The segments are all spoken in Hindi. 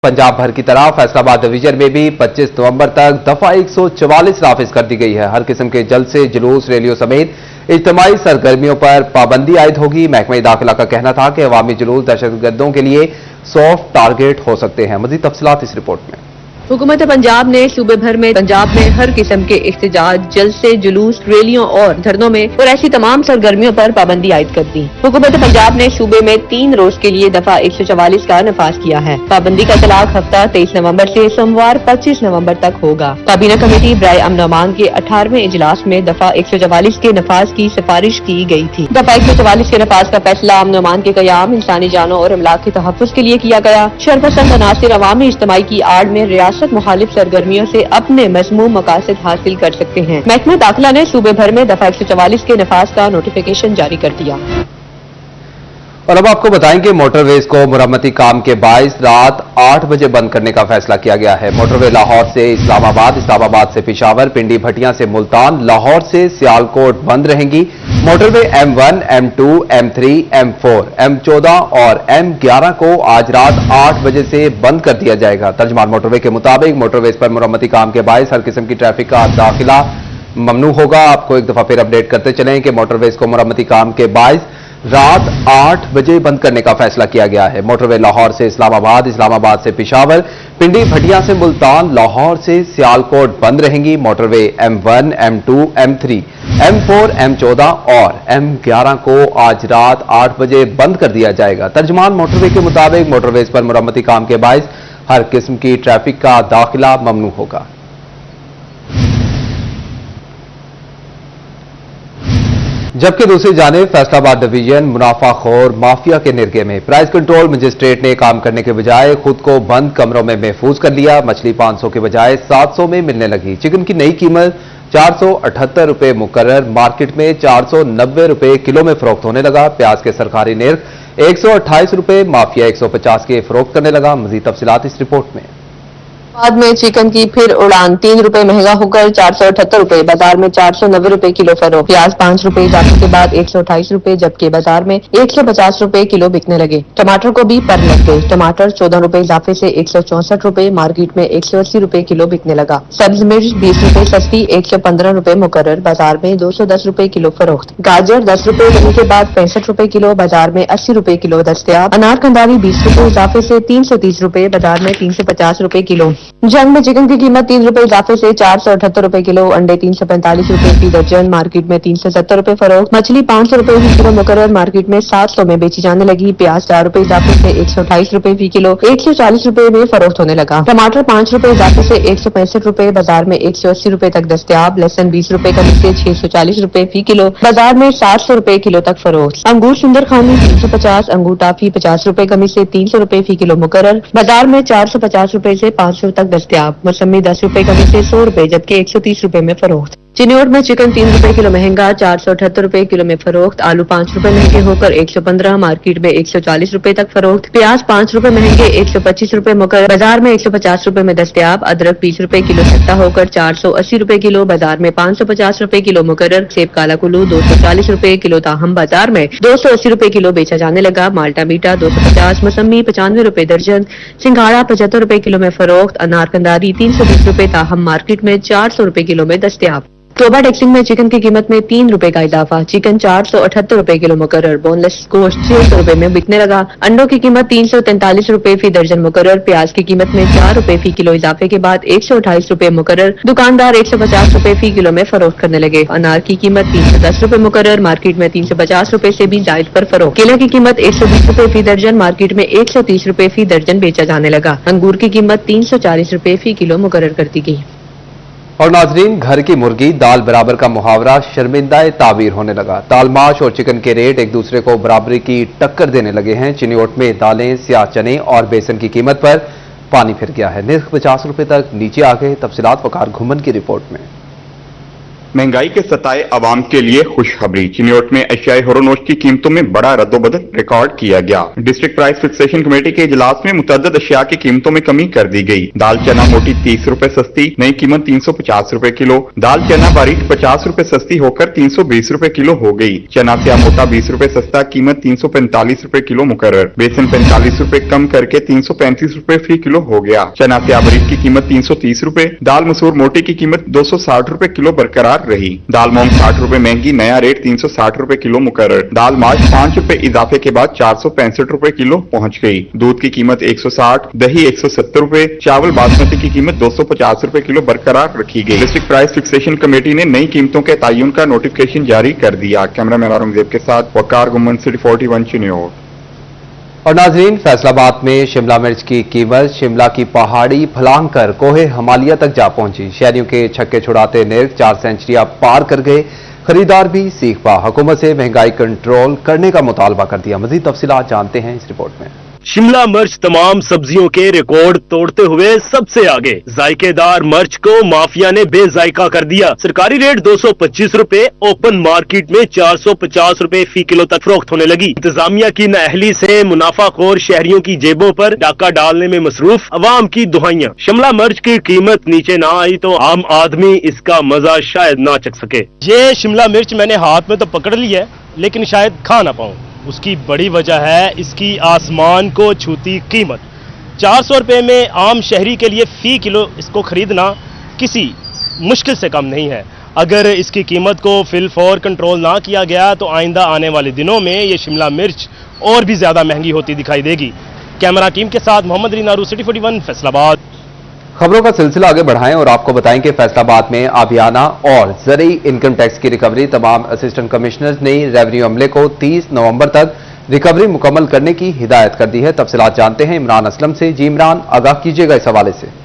पंजाब भर की तरह फैसलाबाद डिवीजन में भी 25 नवंबर तक दफा 144 नाफिज कर दी गई है। हर किस्म के जलसे, जुलूस, रैलियों समेत इज्तिमाई सरगर्मियों पर पाबंदी आयद होगी। महकमा दाखिला का कहना था कि अवामी जुलूस दहशतगर्दों के लिए सॉफ्ट टारगेट हो सकते हैं। मजीद तफसीलात इस रिपोर्ट में। हुकूमत पंजाब ने सूबे भर में पंजाब में हर किस्म के इख्तिजाज, जलसे, जुलूस, रैलियों और धरनों में और ऐसी तमाम सरगर्मियों पर पाबंदी आयद कर दी। हुकूमत पंजाब ने सूबे में 3 रोज के लिए दफा 144 का नफाज किया है। पाबंदी का इतलाक हफ्ता 23 नवंबर से सोमवार 25 नवंबर तक होगा। काबीना कमेटी बराए अमन अमान के 18वें इजलास में दफा 144 के नफाज की सिफारिश की गई थी। दफा 144 के नफाज का फैसला अमन अमान के कयाम, इंसानी जानों और अमलाक के तहफ़्फ़ुज़ के लिए किया गया। शरपसंद अनासिर अवामी इज्तिमाई की आड़ में रियासत मुखालिफ सरगर्मियों से अपने मज़मूम मकासद हासिल कर सकते हैं। महकमा दाखिला ने सूबे भर में दफा 144 के नफाज का नोटिफिकेशन जारी कर दिया। और अब आपको बताएंगे मोटरवेज को मुरम्मती काम के बाइस रात 8 बजे बंद करने का फैसला किया गया है। मोटरवे लाहौर से इस्लामाबाद, इस्लामाबाद से पेशावर, पिंडी भटियां से मुल्तान, लाहौर से सियालकोट बंद रहेंगी। Motorway M1, M2, M3, M4, M14 और M11 को आज रात 8 बजे से बंद कर दिया जाएगा। तर्जमान मोटरवे के मुताबिक मोटरवेज पर मुरम्मती काम के बाइस हर किस्म की ट्रैफिक का दाखिला ममनू होगा। आपको एक दफा फिर अपडेट करते चलें कि मोटरवेज को मुरम्मती काम के बाइस रात 8 बजे बंद करने का फैसला किया गया है। मोटरवे लाहौर से इस्लामाबाद, इस्लामाबाद से पेशावर, पिंडी भटियां से मुल्तान, लाहौर से सियालकोट बंद रहेंगी। Motorway M1, M2, M3, M4, M14 और M11 को आज रात 8 बजे बंद कर दिया जाएगा। तर्जमान मोटरवे के मुताबिक मोटरवेज पर मुरम्मती काम के बाइस हर किस्म की ट्रैफिक का दाखिला ममनू होगा। जबकि दूसरी जानिब फैसलाबाद डिवीजन मुनाफाखोर माफिया के निर्गे में प्राइस कंट्रोल मजिस्ट्रेट ने काम करने के बजाय खुद को बंद कमरों में महफूज कर लिया। मछली 500 के बजाय 700 में मिलने लगी। चिकन की नई कीमत 478 रुपए मुकर्रर मार्केट में 490 रुपए किलो में फरोख्त होने लगा। प्याज के सरकारी निर्ख 128 रुपए, माफिया 150 के फरोख्त करने लगा। मजीद तफसीलात इस रिपोर्ट में। बाद में चिकन की फिर उड़ान 3 रुपए महंगा होकर 478 रुपए, बाजार में 490 रुपए किलो फरोख्त। प्याज 5 रुपए इजाफे के बाद 128 रुपए, जबकि बाजार में 150 रुपए किलो बिकने लगे। टमाटर को भी पर लग गए। टमाटर 14 रुपए इजाफे से 164 रुपए, मार्केट में 180 रुपए किलो बिकने लगा। सब्ज मिर्च 20 रुपए सस्ती 115 रुपए मुकर्रर, बाजार में 210 रुपए किलो फरोख्त। गाजर 10 रुपए कमी के बाद 65 रुपए किलो, बाजार में 80 रुपए किलो दस्तयाब। अनार कंदारी 20 रुपए इजाफे से 330 रुपए, बाजार में 350 रुपए किलो। जंग में चिकन की कीमत 3 रुपए इजाफे से 478 रुपए किलो, अंडे 345 रुपए फी दर्जन, मार्केट में 370 रुपए फरोख्त। मछली 500 रुपए फी किलो मुकर्रर, मार्केट में 700 में बेची जाने लगी। प्याज 4 रुपए इजाफे से 128 रुपए फी किलो, 140 रुपए में फरोख्त होने लगा। टमाटर 5 रुपए इजाफे से 165 रुपए, बाजार में 180 रुपए तक दस्तयाब। लहसन 20 रुपए कमी से 640 रुपए फी किलो, बाजार में 700 रुपए किलो तक फरोख्त। अंगूर सुंदर खानी 350, अंगूर टाफी 50 रुपए कमी से 300 रुपए फी किलो मुकर्रर, बाजार में 450 रुपए से 500 तक दस्तयाब। मौसमी 10 रुपए कमी से 100 रुपए, जबकि 130 रुपए में फरोख्त। चिन्नौर में चिकन 3 रुपए किलो महंगा 478 रुपए किलो में फरोख्त। आलू 5 रुपए महंगे होकर 115, मार्केट में 140 रुपए तक फरोख्त। प्याज 5 रुपए महंगे 125 रुपए मुकर्रर, बाजार में 150 रुपए में दस्तयाब। अदरक 20 रुपए किलो सस्ता होकर 480 रुपए किलो, बाजार में 550 रुपए किलो मुकर्रर। सेब काला कुल्लू 240 रुपए किलो, ताहम बाजार में 280 रुपए किलो बेचा जाने लगा। माल्टा मीठा 250, मौसमी 95 रुपए दर्जन, सिंघाड़ा 75 रुपए किलो में फरोख्त। अनार कंदारी 320 रुपए, ताहम मार्केट में 400 रुपए किलो में दस्तयाब। तोबा टैक्सिंग में चिकन की कीमत में 3 रुपए का इजाफा। चिकन 478 रुपए किलो मुकर्रर, बोनलेस गोश्त 600 रुपए में बिकने लगा। अंडों की कीमत 343 रुपए फी दर्जन मुकर्रर। प्याज की कीमत में 4 रुपए फी किलो इजाफे के बाद 128 रुपए मुकर्रर। दुकानदार 150 रुपए फी किलो में फरोख्त करने लगे। अनार की कीमत 310 रुपए मुकर्रर, मार्केट में 350 रुपए से भी जायद पर फरोख्त। केले की कीमत 120 रुपए फी दर्जन, मार्केट में 130 रुपए फी दर्जन बेचा जाने लगा। अंगूर की कीमत 340 रुपए फी किलो मुकर्रर कर दी गई। और नाजरीन, घर की मुर्गी दाल बराबर का मुहावरा शर्मिंदा ताबीर होने लगा। दालमाश और चिकन के रेट एक दूसरे को बराबरी की टक्कर देने लगे हैं। चिन्नौर में दालें, स्याह चने और बेसन की कीमत पर पानी फिर गया है। निर्ख 50 रुपए तक नीचे आ गए। तफसीलात वकार घुमन की रिपोर्ट में। महंगाई के सताए आवाम के लिए खुशखबरी। चिन्योट में एशियाई हरोनोश की कीमतों में बड़ा रद्दोबदल रिकॉर्ड किया गया। डिस्ट्रिक्ट प्राइस फिक्सेशन कमेटी के इजलास में मुतअद्दिद अशिया की कीमतों में कमी कर दी गई। दाल चना मोटी 30 रुपए सस्ती, नई कीमत 350 रुपए किलो। दाल चना बारीक 50 रुपए सस्ती होकर 320 रुपए किलो हो गई। चना स्या मोटा 20 रुपए सस्ता, कीमत 345 रुपए किलो मुकर्रर। बेसन 45 रुपए कम करके 335 रुपए फी किलो हो गया। चना स्या बारीक की कीमत 330 रुपए, दाल मसूर मोटी की कीमत 260 रुपए किलो बरकरार रही। दाल मूंग 60 रुपए महंगी, नया रेट 360 रुपए किलो मुकर्रर। दाल माश 5 रुपए इजाफे के बाद 465 रुपए किलो पहुंच गई। दूध की कीमत 160, दही 170 रुपए, चावल बासमती की कीमत 250 रुपए किलो बरकरार रखी गई। डिस्ट्रिक्ट प्राइस फिक्सेशन कमेटी ने नई कीमतों के तयन का नोटिफिकेशन जारी कर दिया। कैमरामैन औरंगजेब के साथ वकार गुम्मन, सिटी 41 चिन्योट। और नाजरीन, फैसलाबाद में शिमला मिर्च की कीमत शिमला की पहाड़ी फलांग कर कोहे हिमालय तक जा पहुंची। शहरियों के छक्के छुड़ाते निर्ख 4 सेंचुरियां पार कर गए। खरीदार भी सीख पा हुकूमत से महंगाई कंट्रोल करने का मुतालबा कर दिया। मजीद तफसीलात जानते हैं इस रिपोर्ट में। शिमला मिर्च तमाम सब्जियों के रिकॉर्ड तोड़ते हुए सबसे आगे। जायकेदार मिर्च को माफिया ने बेजायका कर दिया। सरकारी रेट 225 रुपए, ओपन मार्केट में 450 रुपए फी किलो तक फरोख्त होने लगी। इंतजामिया की नाअहली से मुनाफाखोर शहरियों की जेबों पर डाका डालने में मसरूफ अवाम की दुहाइयां। शिमला मिर्च की कीमत नीचे ना आई तो आम आदमी इसका मजा शायद ना चख सके। ये शिमला मिर्च मैंने हाथ में तो पकड़ ली है, लेकिन शायद खा ना पाऊं। उसकी बड़ी वजह है इसकी आसमान को छूती कीमत। 400 रुपए में आम शहरी के लिए फी किलो इसको खरीदना किसी मुश्किल से कम नहीं है। अगर इसकी कीमत को फिलफौर कंट्रोल ना किया गया तो आइंदा आने वाले दिनों में ये शिमला मिर्च और भी ज्यादा महंगी होती दिखाई देगी। कैमरा टीम के साथ मोहम्मद रीनारू, सिटी 41 फैसलाबाद। खबरों का सिलसिला आगे बढ़ाएं और आपको बताएं कि फैसलाबाद में आबियाना और ज़रई इनकम टैक्स की रिकवरी। तमाम असिस्टेंट कमिश्नर्स ने रेवेन्यू अमले को 30 नवंबर तक रिकवरी मुकम्मल करने की हिदायत कर दी है। तफसीलात जानते हैं इमरान असलम से। जी इमरान, आगाह कीजिएगा इस हवाले से।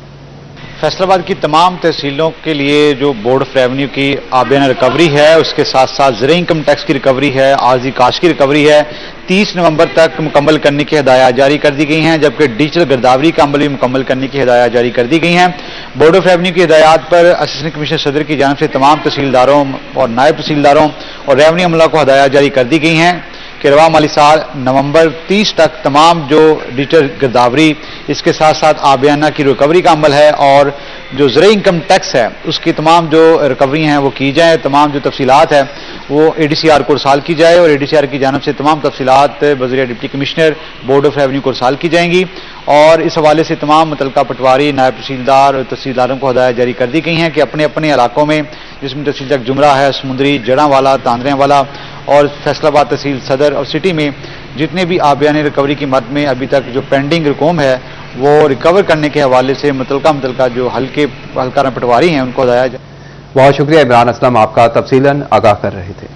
फैसलाबाद की तमाम तहसीलों के लिए जो बोर्ड ऑफ रेवेन्यू की आबियाना रिकवरी है, उसके साथ साथ ज़रई इनकम टैक्स की रिकवरी है, आर्जी काश की रिकवरी है, 30 नवंबर तक मुकम्मल करने की हिदायत जारी कर दी गई हैं। जबकि डिजिटल गिरदावरी का अमल भी मुकम्मल करने की हिदायत जारी कर दी गई हैं। बोर्ड ऑफ रेवेन्यू की हिदायत पर असिस्टेंट कमिश्नर सदर की जानिब से तमाम तहसीलदारों और नायब तहसीलदारों और रेवेन्यू अमला को हिदायत जारी कर दी गई हैं कि रवा माली साल नवंबर 30 तक तमाम जो डिजिटल गिरदावरी, इसके साथ साथ आबियाना की रिकवरी का अमल है और जो ज़रई इनकम टैक्स है उसकी तमाम जो रिकवरी हैं वो की जाए। तमाम जो तफसीलात है वो ADCR को इरसाल की जाए और ADCR की जानिब से तमाम तफसीलात वज़ीर deputy commissioner board of revenue को इरसाल की जाएंगी। और इस हवाले से तमाम मुतल्लिका पटवारी, नायब तहसीलदार और तहसीलदारों को हिदायत जारी कर दी गई हैं कि अपने अपने इलाकों में, जिसमें तहसील तक जुमरा है, समुंदरी, जड़ांवाला, तांदरेवाला और फैसलाबाद तहसील सदर और सिटी में जितने भी आबियाना रिकवरी की मद में अभी तक जो पेंडिंग रकूम है वो रिकवर करने के हवाले से मुतल्लिका जो हल्का पटवारी हैं उनको हिदायत जाए। बहुत शुक्रिया इमरान असलम, आपका तफसीलन आगाह कर रहे थे।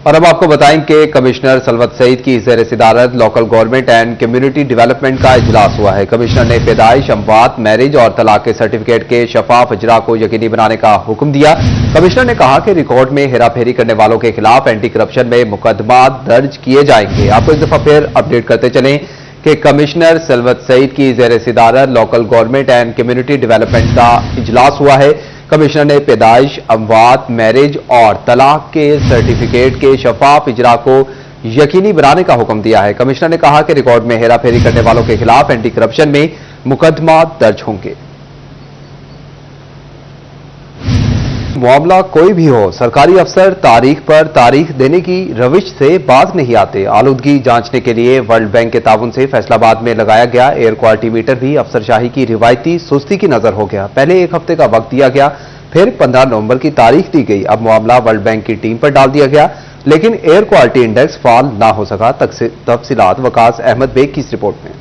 और अब आपको बताएं कि कमिश्नर सलवत सईद की ज़ेर सदारत local government and community development का इजलास हुआ है। कमिश्नर ने पैदाइश, अमवात, मैरिज और तलाक के सर्टिफिकेट के शफाफ इजरा को यकीनी बनाने का हुक्म दिया। कमिश्नर ने कहा कि रिकॉर्ड में हेराफेरी करने वालों के खिलाफ एंटी करप्शन में मुकदमा दर्ज किए जाएंगे। आपको एक दफा फिर अपडेट करते चलें कि कमिश्नर सलवत सईद की ज़ेर सदारत local government and community development का इजलास हुआ है। कमिश्नर ने पैदाइश, अमवात, मैरिज और तलाक के सर्टिफिकेट के शफाफ इजरा को यकीनी बनाने का हुक्म दिया है। कमिश्नर ने कहा कि रिकॉर्ड में हेराफेरी करने वालों के खिलाफ एंटी करप्शन में मुकदमा दर्ज होंगे। मामला कोई भी हो, सरकारी अफसर तारीख पर तारीख देने की रविश से बाज नहीं आते। आलूदगी जांचने के लिए वर्ल्ड बैंक के ताउन से फैसलाबाद में लगाया गया एयर क्वालिटी मीटर भी अफसरशाही की रिवायती सुस्ती की नजर हो गया। पहले 1 हफ्ते का वक्त दिया गया, फिर 15 नवंबर की तारीख दी गई। अब मामला वर्ल्ड बैंक की टीम पर डाल दिया गया, लेकिन एयर क्वालिटी इंडेक्स फाल ना हो सका। तफसीलात वकास अहमद बेग की इस रिपोर्ट में।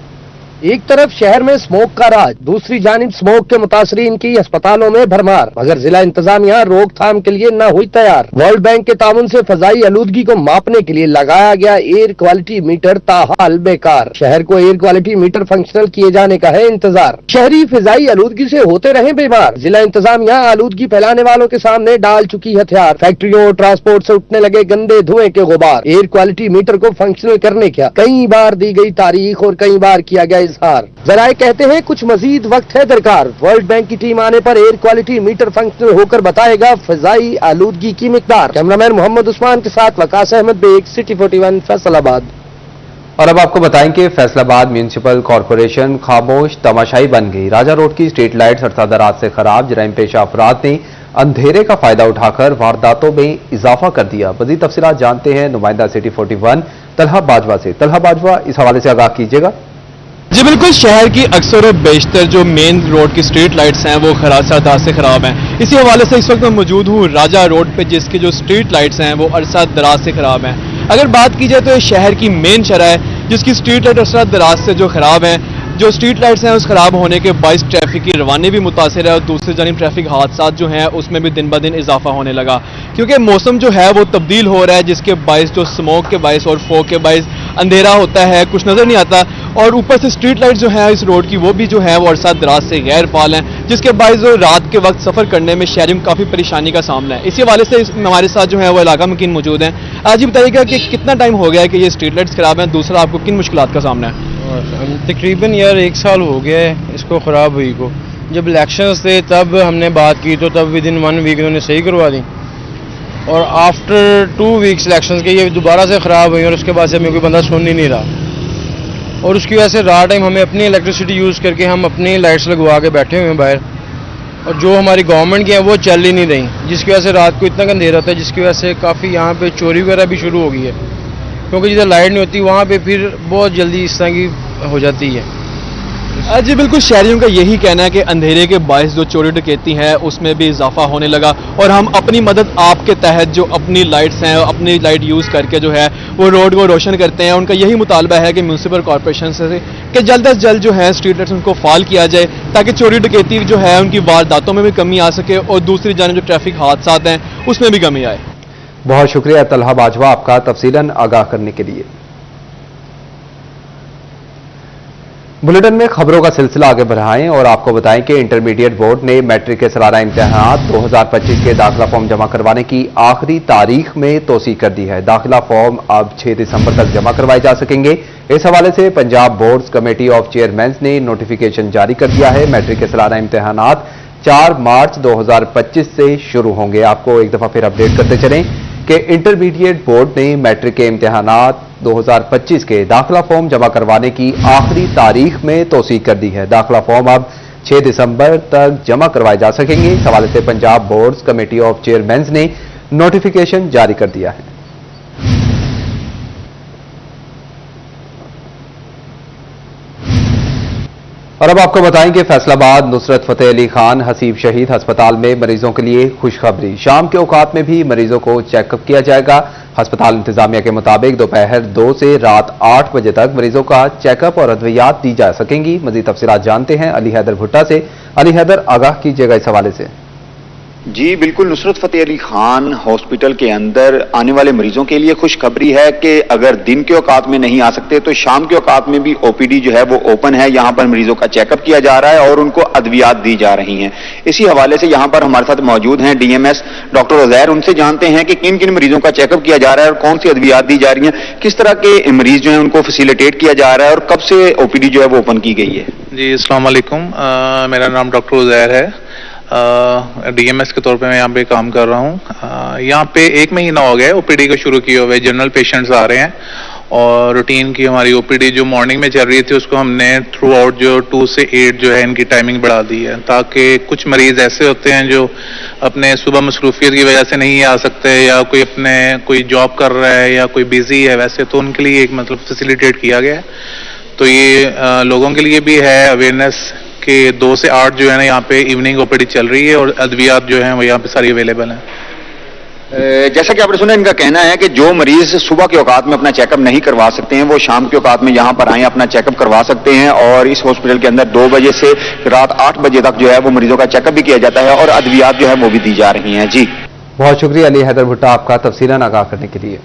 एक तरफ शहर में स्मोक का राज, दूसरी जानिब स्मोक के मुतासरीन की अस्पतालों में भरमार, मगर जिला इंतजामिया रोकथाम के लिए न हुई तैयार। वर्ल्ड बैंक के ताउन से फजाई आलूदगी को मापने के लिए लगाया गया एयर क्वालिटी मीटर ताहाल बेकार। शहर को एयर क्वालिटी मीटर फंक्शनल किए जाने का है इंतजार। शहरी फिजाई आलूदगी से होते रहे बीमार। जिला इंतजामिया आलूदगी फैलाने वालों के सामने डाल चुकी हथियार। फैक्ट्रियों और ट्रांसपोर्ट से उठने लगे गंदे धुएं के गुबार। एयर क्वालिटी मीटर को फंक्शनल करने का कई बार दी गई तारीख और कई बार किया गया इजहार। जराए कहते हैं कुछ मजीद वक्त है दरकार। वर्ल्ड बैंक की टीम आने पर एयर क्वालिटी मीटर फंक्शनल होकर बताएगा फिजाई आलूदगी की मिकदार। कैमरामैन मोहम्मद उस्मान के साथ वकास अहमद बेग, सिटी 41 फैसलाबाद। और अब आपको बताएं कि फैसलाबाद म्यूनिसिपल कॉरपोरेशन खामोश तमाशाई बन गई। राजा रोड की स्ट्रीट लाइट्स अरसा से खराब। जराइम पेशा अफराद ने अंधेरे का फायदा उठाकर वारदातों में इजाफा कर दिया। मजीद तफसीलात जानते हैं नुमाइंदा सिटी 41 तलहा बाजवा से। तलहा बाजवा, इस हवाले से आगाह कीजिएगा। जी बिल्कुल, शहर की अक्सर और बेशतर जो मेन रोड की स्ट्रीट लाइट्स हैं वो अरसा से खराब हैं। इसी हवाले से इस वक्त मैं मौजूद हूँ राजा रोड पे, जिसकी जो स्ट्रीट लाइट्स हैं वो अरसा दराज से खराब हैं। अगर बात की जाए तो ये शहर की मेन शरह है जिसकी स्ट्रीट लाइट अरसा दराज से जो खराब हैं। जो स्ट्रीट लाइट्स हैं उस खराब होने के बाइस ट्रैफिक की रवानी भी मुतासिर है और दूसरी जानिब ट्रैफिक हादसा जो हैं उसमें भी दिन ब दिन इजाफा होने लगा, क्योंकि मौसम जो है वो तब्दील हो रहा है, जिसके बाइस जो स्मोक के बाइस और फॉग के बाइस अंधेरा होता है, कुछ नजर नहीं आता। और ऊपर से स्ट्रीट लाइट जो है इस रोड की वो भी जो है वो अरसा दराज से गैर फाल हैं, जिसके बाइस रात के वक्त सफर करने में शहरियों को काफी परेशानी का सामना है। इसी हवाले से हमारे साथ जो है वो इलाका मकीन मौजूद हैं। आज ये बताइएगा कि कितना टाइम हो गया है कि ये स्ट्रीट लाइट्स खराब हैं, दूसरा आपको किन मुश्किलात का सामना है? तकरीबन यार 1 साल हो गया है इसको ख़राब हुई को। जब इलेक्शंस थे तब हमने बात की तो तब विद इन 1 वीक इन्होंने सही करवा दी, और आफ्टर 2 वीक्स इलेक्शंस के ये दोबारा से ख़राब हुई और उसके बाद से हमें कोई बंदा सुन ही नहीं रहा। और उसकी वजह से रात टाइम हमें अपनी इलेक्ट्रिसिटी यूज़ करके हम अपनी लाइट्स लगवा के बैठे हुए हैं बाहर, और जो हमारी गवर्नमेंट की हैं वो चल ही नहीं रही, जिसकी वजह से रात को इतना अंधेरा होता है, जिसकी वजह से काफ़ी यहाँ पे चोरी वगैरह भी शुरू हो गई है, क्योंकि जिधर लाइट नहीं होती वहाँ पे फिर बहुत जल्दी इस तरह की हो जाती है। जी बिल्कुल, शहरियों का यही कहना है कि अंधेरे के बायस जो चोरी डकैती है उसमें भी इजाफा होने लगा, और हम अपनी मदद आपके तहत जो अपनी लाइट्स हैं अपनी लाइट यूज़ करके जो है वो रोड को रोशन करते हैं। उनका यही मुतालबा है कि म्यूनसिपल कॉरपोरेशन से कि जल्द अज जल्द जो है स्ट्रीट लाइट्स उनको फाल किया जाए, ताकि चोरी डकैती जो है उनकी वारदातों में भी कमी आ सके और दूसरी जानिब जो ट्रैफिक हादसा हैं उसमें भी कमी आए। बहुत शुक्रिया तलहा बाजवा आपका तफसीलन आगाह करने के लिए। बुलेटिन में खबरों का सिलसिला आगे बढ़ाएं और आपको बताएं कि इंटरमीडिएट बोर्ड ने मैट्रिक के सालाना इम्तिहान 2025 के दाखिला फॉर्म जमा करवाने की आखिरी तारीख में तोसी कर दी है। दाखिला फॉर्म अब 6 दिसंबर तक जमा करवाए जा सकेंगे। इस हवाले से Punjab boards committee of chairman ने नोटिफिकेशन जारी कर दिया है। मैट्रिक के सालाना इम्तिहान 4 मार्च 2025 से शुरू होंगे। आपको एक दफा फिर अपडेट करते चलें कि इंटरमीडिएट बोर्ड ने मैट्रिक के इम्तिहानात 2025 के दाखिला फॉर्म जमा करवाने की आखिरी तारीख में तोसीक कर दी है। दाखिला फॉर्म अब 6 दिसंबर तक जमा करवाए जा सकेंगे। इस हवाले से Punjab boards committee of chairman ने नोटिफिकेशन जारी कर दिया है। और अब आपको बताएं कि फैसलाबाद नुसरत फतेह अली खान हसीब शहीद अस्पताल में मरीजों के लिए खुशखबरी। शाम के औकात में भी मरीजों को चेकअप किया जाएगा। अस्पताल इंतजामिया के मुताबिक दोपहर 2 से रात 8 बजे तक मरीजों का चेकअप और अद्वियात दी जा सकेंगी। मजीद तफसीलात जानते हैं अली हैदर भुट्टा से। अली हैदर, आगाह कीजिएगा इस हवाले से। जी बिल्कुल, नुसरत फतेह अली खान हॉस्पिटल के अंदर आने वाले मरीजों के लिए खुशखबरी है कि अगर दिन के औकात में नहीं आ सकते तो शाम के औकात में भी ओपीडी जो है वो ओपन है। यहां पर मरीजों का चेकअप किया जा रहा है और उनको अद्वियात दी जा रही हैं। इसी हवाले से यहां पर हमारे साथ मौजूद हैं डीएमएस डॉक्टर उजैर। उनसे जानते हैं कि किन किन मरीजों का चेकअप किया जा रहा है और कौन सी अद्वियात दी जा रही है, किस तरह के मरीज जो है उनको फैसिलिटेट किया जा रहा है और कब से ओपीडी जो है वो ओपन की गई है। जी अस्सलाम वालेकुम, मेरा नाम डॉक्टर उजैर है। डीएमएस के तौर पे मैं यहाँ पे काम कर रहा हूँ। यहाँ पे 1 महीना हो गया ओपीडी को शुरू किए हुए। जनरल पेशेंट्स आ रहे हैं और रूटीन की हमारी ओपीडी जो मॉर्निंग में चल रही थी उसको हमने थ्रू आउट जो 2 से 8 जो है इनकी टाइमिंग बढ़ा दी है, ताकि कुछ मरीज ऐसे होते हैं जो अपने सुबह मसरूफियत की वजह से नहीं आ सकते या कोई जॉब कर रहा है या कोई बिजी है वैसे, तो उनके लिए एक मतलब फैसिलिटेट किया गया है। तो ये लोगों के लिए भी है अवेयरनेस कि 2 से 8 जो है ना यहाँ पे इवनिंग ओपीडी चल रही है और अद्वियात जो है वो यहाँ पे सारी अवेलेबल है। जैसा कि आपने सुना, इनका कहना है कि जो मरीज सुबह के औकात में अपना चेकअप नहीं करवा सकते हैं वो शाम के औकात में यहाँ पर आए अपना चेकअप करवा सकते हैं, और इस हॉस्पिटल के अंदर 2 बजे से रात 8 बजे तक जो है वो मरीजों का चेकअप भी किया जाता है और अद्वियात जो है वो भी दी जा रही हैं। जी बहुत शुक्रिया अली हैदर भुट्टा आपका तफसीलन आगाह करने के लिए।